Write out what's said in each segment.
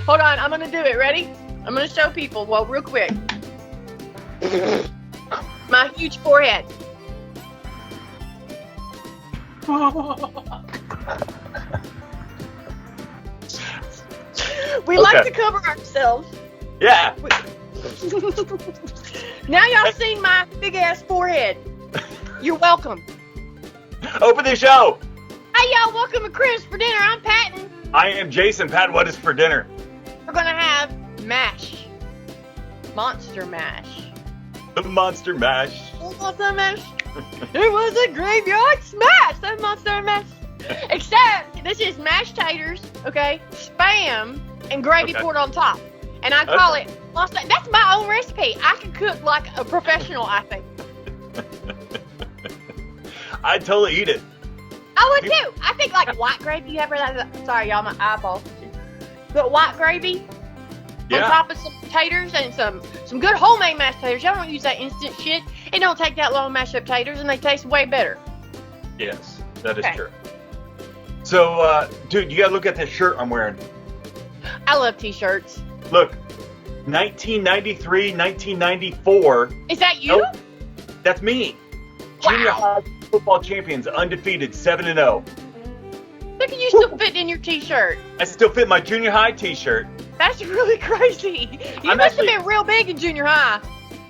Hold on, I'm gonna do it. Ready? I'm gonna show people. Well, real quick. My huge forehead. We like to cover ourselves. Yeah. Now y'all seen my big ass forehead. You're welcome. Open the show. Hey y'all, welcome to Chris for dinner. I'm Patton. I am Jason. Pat, what is for dinner? We're gonna have mash. Monster mash. The monster mash. Monster mash. It was a graveyard smash. That monster mash. Except this is mashed taters, okay, spam, and gravy poured on top. And I call it monster. That's my own recipe. I can cook like a professional, I think. I'd totally eat it. I would too. I think like white gravy. You ever that? Sorry, y'all, my eyeballs. But white gravy on top of some taters and some good homemade mashed taters. Y'all don't use that instant shit. It don't take that long to mash up taters, and they taste way better. Yes, that is true. So, dude, you gotta look at this shirt I'm wearing. I love t-shirts. Look, 1993, 1994. Is that you? Nope, that's me. Wow. Junior high football champions, undefeated, 7-0. Look at you still fitting in your t-shirt. I still fit my junior high t-shirt. That's really crazy. You must have been real big in junior high.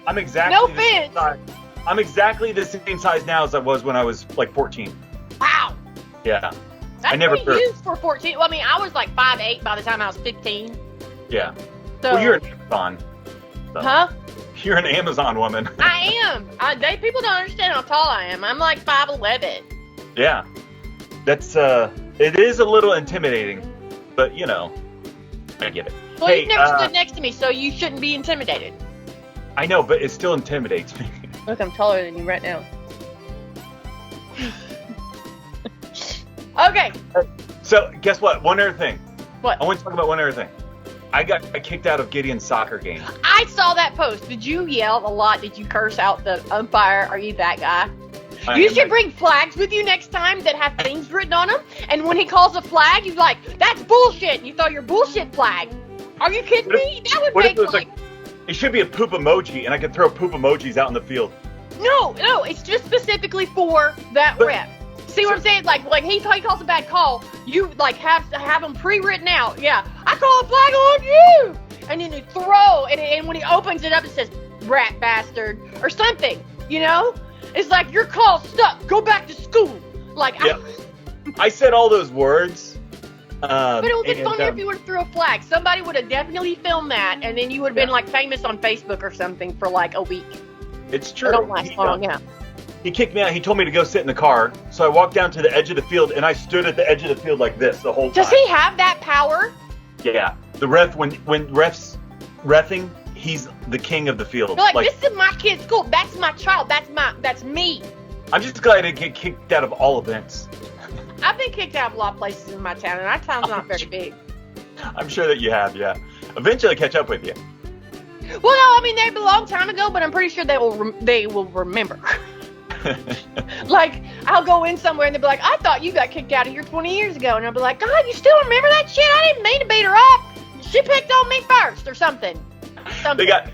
I'm exactly the same size. I'm exactly the same size now as I was when I was like 14. Wow. Yeah. That's I never pretty huge for 14. Well, I mean, I was like 5'8" by the time I was 15. Yeah. So, well, you're an Amazon. So. Huh? You're an Amazon woman. I am. People don't understand how tall I am. I'm like 5'11". Yeah. That's, it is a little intimidating, but, you know, I get it. Well, you've never stood next to me, so you shouldn't be intimidated. I know, but it still intimidates me. Look, I'm taller than you right now. Okay. So, guess what? One other thing. What? I want to talk about one other thing. I got kicked out of Gideon's soccer game. I saw that post. Did you yell a lot? Did you curse out the umpire? Are you that guy? You should bring flags with you next time that have things written on them. And when he calls a flag, you're like, that's bullshit. And you throw your bullshit flag. Are you kidding me? That would make like... It should be a poop emoji, and I could throw poop emojis out in the field. No, it's just specifically for that rep. See what I'm saying? Like he calls a bad call, you like have them pre-written out. Yeah, I call a flag on you, and then you throw, and when he opens it up, it says "rat bastard" or something. You know, it's like your call stuck. Go back to school. Like I said all those words. But it would have been funnier if you would have threw a flag. Somebody would have definitely filmed that, and then you would have been like famous on Facebook or something for like a week. It's true. It don't last long, yeah. He kicked me out. He told me to go sit in the car. So I walked down to the edge of the field, and I stood at the edge of the field like this the whole time. Does he have that power? Yeah. The ref, when refs reffing, he's the king of the field. You're like, this is my kid's school. That's my child. That's me. I'm just glad I didn't get kicked out of all events. I've been kicked out of a lot of places in my town, and our town's not very big. I'm sure that you have, yeah. Eventually I'll catch up with you. Well, no, I mean, they were a long time ago, but I'm pretty sure they will remember. Like, I'll go in somewhere, and they'll be like, I thought you got kicked out of here 20 years ago. And I'll be like, God, you still remember that shit? I didn't mean to beat her up. She picked on me first, or something. You got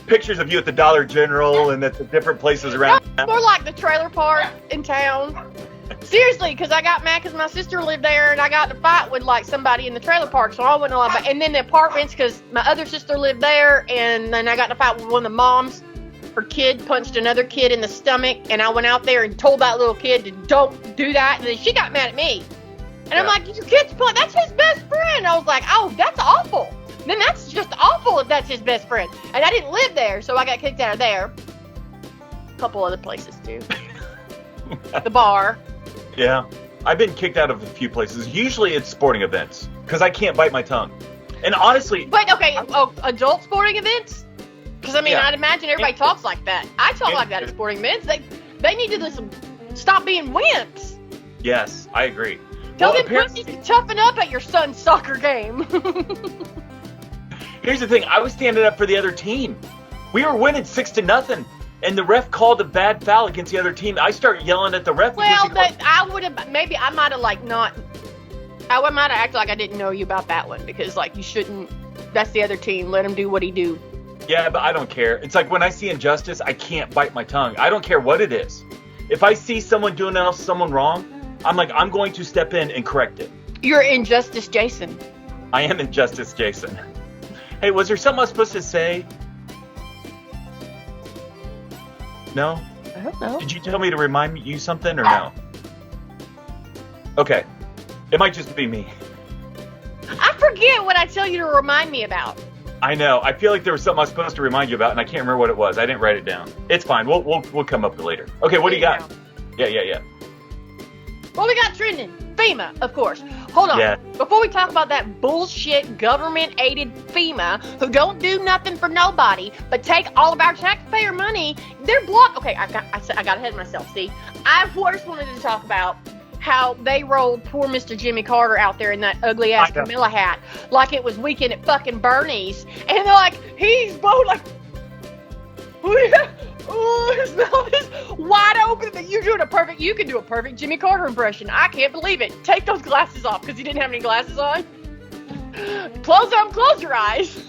pictures of you at the Dollar General and at the different places around town. More like the trailer park in town. Seriously, because I got mad because my sister lived there, and I got in a fight with like somebody in the trailer park, so I went on. And then the apartments, because my other sister lived there, and then I got in a fight with one of the moms. Her kid punched another kid in the stomach, and I went out there and told that little kid to don't do that, and then she got mad at me. And I'm like, your kid's playing, that's his best friend. I was like, oh, that's awful. Then that's just awful if that's his best friend. And I didn't live there, so I got kicked out of there. A couple other places too. The bar. Yeah, I've been kicked out of a few places. Usually it's sporting events, because I can't bite my tongue. And honestly... But, okay, adult sporting events? Because, I mean, I'd imagine everybody talks like that. I talk like that at sporting events. They need to stop being wimps. Yes, I agree. Tell them pussies to toughen up at your son's soccer game. Here's the thing. I was standing up for the other team. We were winning 6-0. And the ref called a bad foul against the other team. I start yelling at the ref. Well, I might have like not. I might act like I didn't know you about that one because, like, you shouldn't. That's the other team. Let him do what he do. Yeah, but I don't care. It's like when I see injustice, I can't bite my tongue. I don't care what it is. If I see someone doing someone wrong, I'm like, I'm going to step in and correct it. You're Injustice Jason. I am Injustice Jason. Hey, was there something I was supposed to say? No? I don't know. Did you tell me to remind you something or no? Okay. It might just be me. I forget what I tell you to remind me about. I know. I feel like there was something I was supposed to remind you about, and I can't remember what it was. I didn't write it down. It's fine. We'll come up with it later. Okay, what do you got? Yeah. What we got trending? FEMA, of course. Hold on. Yeah. Before we talk about that bullshit government-aided FEMA who don't do nothing for nobody but take all of our taxpayer money, they're blocked. Okay, I got ahead of myself. See, I first wanted to talk about how they rolled poor Mr. Jimmy Carter out there in that ugly ass Camilla hat like it was weekend at fucking Bernie's, and they're like, he's both like, oh, his mouth is wide open. But you can do a perfect Jimmy Carter impression. I can't believe it. Take those glasses off because he didn't have any glasses on. Close them. Close your eyes.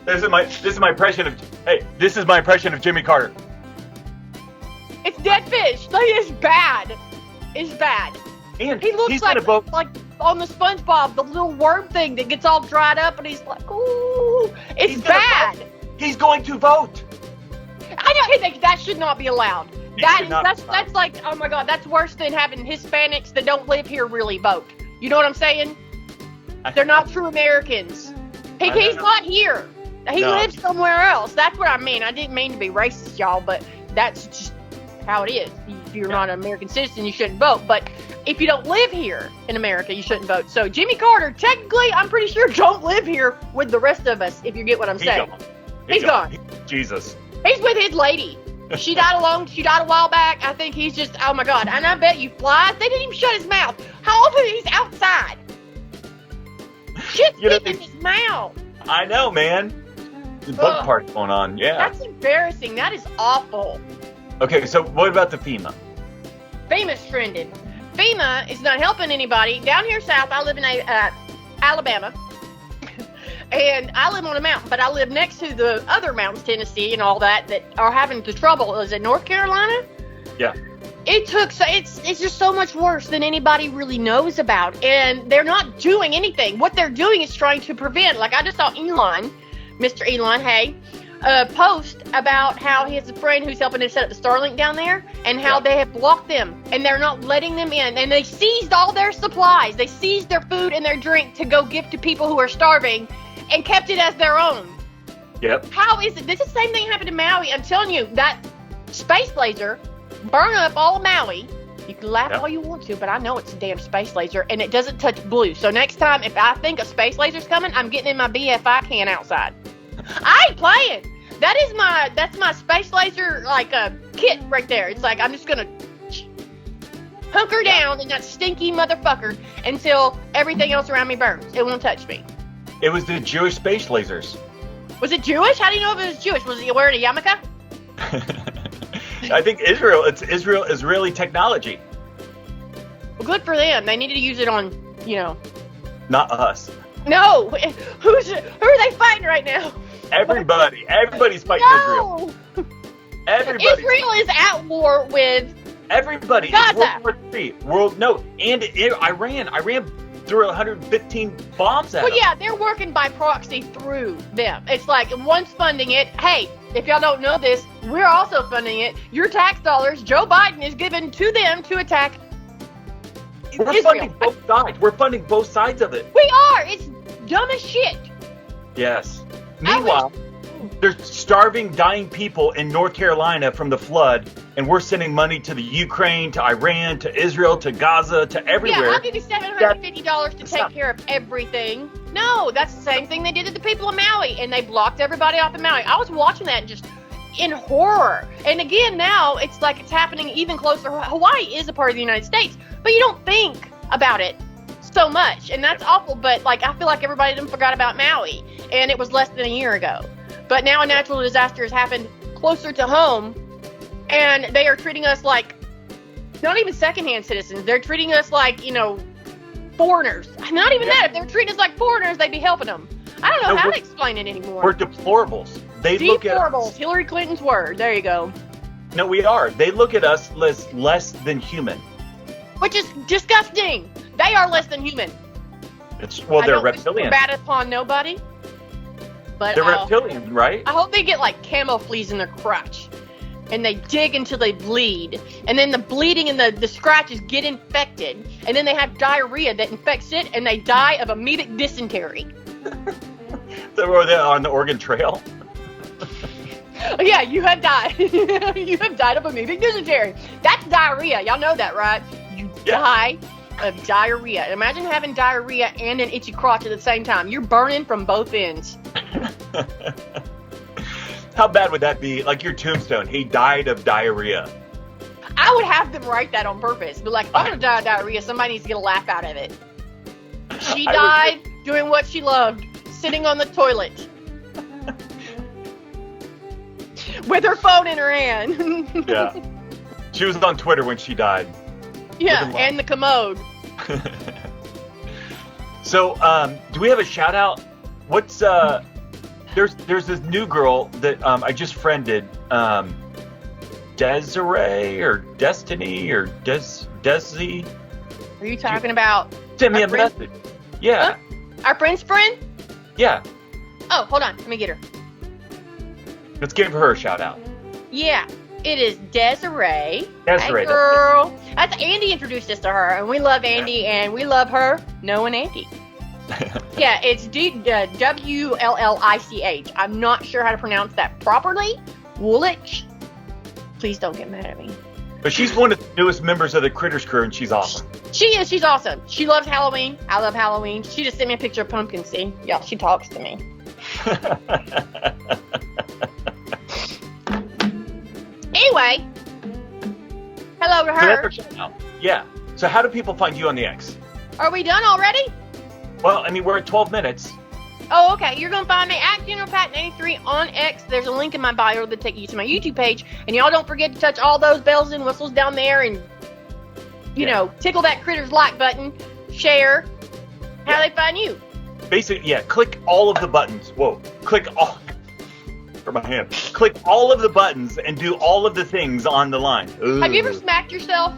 This is my impression of. Hey, this is my impression of Jimmy Carter. It's dead fish. Like, it's bad. It's bad. And he looks he's like like on the SpongeBob, the little worm thing that gets all dried up, and he's like, ooh, it's bad. He's going to vote. I know that should not be allowed. That's like, oh my God, that's worse than having Hispanics that don't live here really vote. You know what I'm saying? They're not true Americans. He's not here. He lives somewhere else. That's what I mean. I didn't mean to be racist, y'all, but that's just how it is. If you're not an American citizen, you shouldn't vote. But if you don't live here in America, you shouldn't vote. So Jimmy Carter, technically, I'm pretty sure don't live here with the rest of us, if you get what I'm saying. He's gone. Jesus. He's with his lady. She died alone. She died a while back. I think he's just, oh my God. And I bet you flies, they didn't even shut his mouth. How often he's outside? Shit's getting in his mouth. I know, man. The bug party going on, yeah. That's embarrassing. That is awful. Okay, so what about the FEMA? FEMA's trending. FEMA is not helping anybody. Down here south, I live in Alabama. And I live on a mountain, but I live next to the other mountains, Tennessee and all that are having the trouble. Is it North Carolina? Yeah. It's just so much worse than anybody really knows about. And they're not doing anything. What they're doing is trying to prevent. Like, I just saw Mr. Elon, hey, post about how he has a friend who's helping him set up the Starlink down there and how they have blocked them and they're not letting them in. And they seized all their supplies. They seized their food and their drink to go give to people who are starving and kept it as their own. Yep. How is it? This is the same thing happened to Maui. I'm telling you, that space laser burned up all of Maui. You can laugh all you want to, but I know it's a damn space laser, and it doesn't touch blue. So next time, if I think a space laser's coming, I'm getting in my BFI can outside. I ain't playing. That's my space laser, like, kit right there. It's like, I'm just gonna hunker down in that stinky motherfucker until everything else around me burns. It won't touch me. It was the Jewish space lasers. Was it Jewish? How do you know if it was Jewish? Was he wearing a yarmulke? I think it's Israeli technology. Well, good for them. They needed to use it on, Not us. No. Who are they fighting right now? Everybody. Everybody's fighting Israel. Everybody. Israel is at war with everybody. Gaza. It's World War III. And Iran threw 115 bombs at them. Well, yeah, they're working by proxy through them. It's like one's funding it. Hey, if y'all don't know this, we're also funding it. Your tax dollars, Joe Biden is giving to them to attack We're Israel. funding both sides. We're funding both sides of it. We are. It's dumb as shit. Yes. Meanwhile, there's starving, dying people in North Carolina from the flood, and we're sending money to the Ukraine, to Iran, to Israel, to Gaza, to everywhere. Yeah, I'll give you $750 to take care of everything. No, that's the same thing they did to the people of Maui, and they blocked everybody off of Maui. I was watching that just in horror. And again, now it's like it's happening even closer. Hawaii is a part of the United States, but you don't think about it so much, and that's awful. But like, I feel like everybody done forgot about Maui, and it was less than a year ago. But now a natural disaster has happened closer to home, and they are treating us like not even secondhand citizens. They're treating us like, foreigners. Not even that. If they were treating us like foreigners, they'd be helping them. I don't know how to explain it anymore. We're deplorables. They look at us. Hillary Clinton's word. There you go. No, we are. They look at us less than human. Which is disgusting. They are less than human. They're reptilian. Bad upon nobody. But they're reptilian, right? I hope they get like camel fleas in their crotch. And they dig until they bleed. And then the bleeding and the scratches get infected. And then they have diarrhea that infects it. And they die of emetic dysentery. So we're there on the Oregon Trail. Yeah, you have died. You have died of emetic dysentery. That's diarrhea. Y'all know that, right? You die of diarrhea. Imagine having diarrhea and an itchy crotch at the same time. You're burning from both ends. How bad would that be? Like your tombstone, he died of diarrhea. I would have them write that on purpose. But like, if I'm going to die of diarrhea, somebody needs to get a laugh out of it. She died doing what she loved, sitting on the toilet. With her phone in her hand. Yeah. She was on Twitter when she died. Yeah, and the commode. So, do we have a shout out? What's there's this new girl that I just friended, Desiree or Destiny or Desi. Are you talking about? Send me a message. Yeah. Huh? Our friend's friend? Yeah. Oh, hold on. Let me get her. Let's give her a shout out. Yeah. It is Desiree. Desiree. Hey, girl. That's Andy introduced us to her, and we love Andy, and we love her knowing Andy. Yeah, it's Wllich. I'm not sure how to pronounce that properly. Woolwich. Please don't get mad at me. But she's one of the newest members of the Critters crew, and she's awesome. She is. She's awesome. She loves Halloween. I love Halloween. She just sent me a picture of Pumpkin. See? Yeah, she talks to me. Anyway, hello to her. Yeah. So how do people find you on the X? Are we done already? Well, I mean, we're at 12 minutes. Oh, okay. You're going to find me at General Patton 83 on X. There's a link in my bio that'll take you to my YouTube page. And y'all don't forget to touch all those bells and whistles down there and, you know, tickle that Critters like button, share. How they find you? Basically, click all of the buttons. Whoa. Click all. For my hand. Click all of the buttons and do all of the things on the line. Ugh. Have you ever smacked yourself?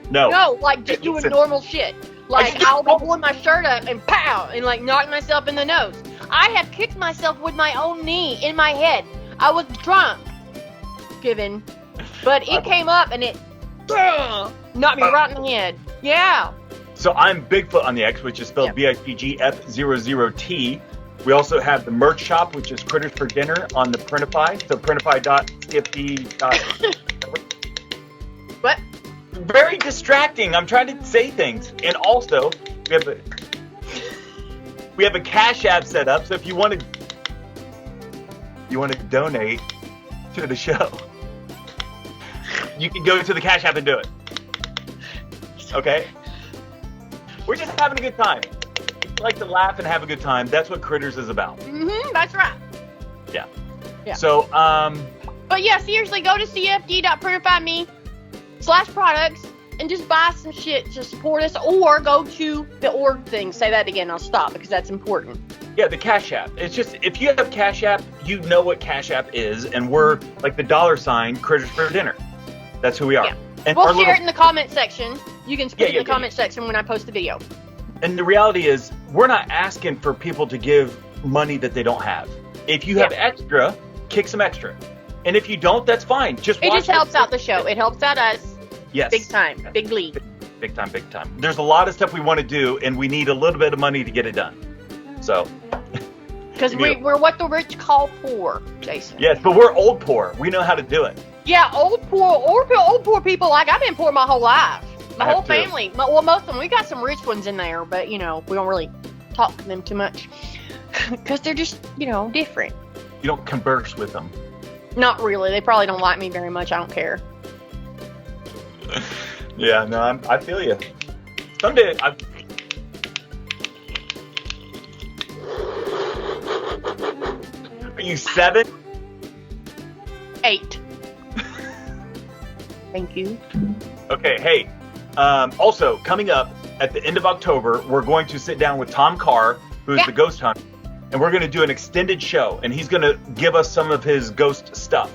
No. No, like just doing normal shit. Like I'll be pulling my shirt up and pow and like knock myself in the nose. I have kicked myself with my own knee in my head. I was drunk, but it came up and it knocked me right in the head. Yeah. So I'm Bigfoot on the X, which is spelled BIGGF00T. We also have the merch shop, which is Critters for Dinner on the Printify. So printify.cfd. What? Very distracting. I'm trying to say things. And also, we have a Cash App set up. So if you want to donate to the show, you can go to the Cash App and do it. Okay? We're just having a good time. We like to laugh and have a good time. That's what Critters is about. Mm-hmm, that's right. Yeah. Yeah. So, But yeah, seriously, go to cfd.printifyme/products and just buy some shit to support us, or go to the org thing. Say that again. I'll stop because that's important. Yeah, the Cash App. It's just, if you have Cash App, you know what Cash App is, and we're like the $ Critters for Dinner. That's who we are. Yeah. And we'll share it in the comment section. You can put it in the comment section when I post the video. And the reality is, we're not asking for people to give money that they don't have. If you have extra, kick some extra. And if you don't, that's fine. Just watch. It just helps out the show. It helps out us. Yes. Big time. Big league. Big time, big time. There's a lot of stuff we want to do, and we need a little bit of money to get it done. So. Because we're what the rich call poor, Jason. Yes, but we're old poor. We know how to do it. Yeah, old poor people. Like, I've been poor my whole life. My whole family. Well, most of them. We got some rich ones in there, but, you know, we don't really talk to them too much. Because they're just, you know, different. You don't converse with them. Not really. They probably don't like me very much. I don't care. Yeah, no, I feel you. Someday, Are you 7? 8. Thank you. Okay, hey. Also, coming up, at the end of October, we're going to sit down with Tom Carr, who is the ghost hunter, and we're going to do an extended show, and he's going to give us some of his ghost stuff.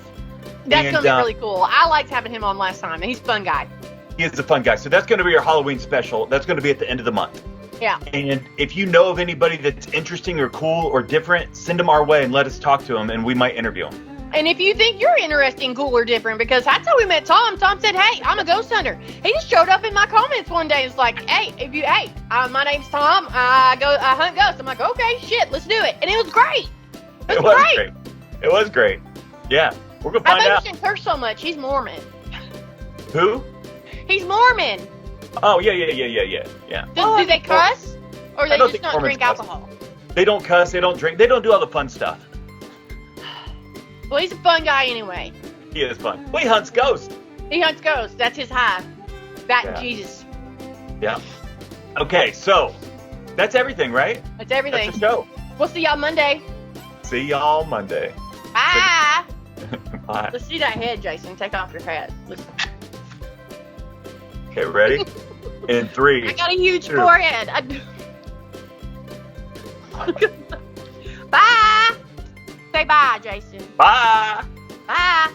That's going to be really cool. I liked having him on last time, and he's a fun guy. He is a fun guy. So that's going to be our Halloween special. That's going to be at the end of the month. Yeah. And if you know of anybody that's interesting or cool or different, send them our way and let us talk to them, and we might interview them. And if you think you're interesting, cool, or different, because that's how we met Tom. Tom said, "Hey, I'm a ghost hunter." He just showed up in my comments one day. It's like, "Hey, my name's Tom. I hunt ghosts." I'm like, "Okay, shit, let's do it." And it was great. It was great. It was great. Yeah, we're gonna find out. I bet you shouldn't curse so much. He's Mormon. Who? He's Mormon. Oh yeah. Do they cuss, or they just not drink alcohol? They don't cuss. They don't drink. They don't do all the fun stuff. Well, he's a fun guy anyway. He is fun. Well, he hunts ghosts. He hunts ghosts. That's his high. And Jesus. Yeah. Okay, so that's everything, right? That's everything. That's the show. We'll see y'all Monday. See y'all Monday. Bye. Bye. Let's see that head, Jason. Take off your hat. Listen. Okay, ready? In 3. I got a huge forehead. Bye. Say bye, Jason. Bye. Bye.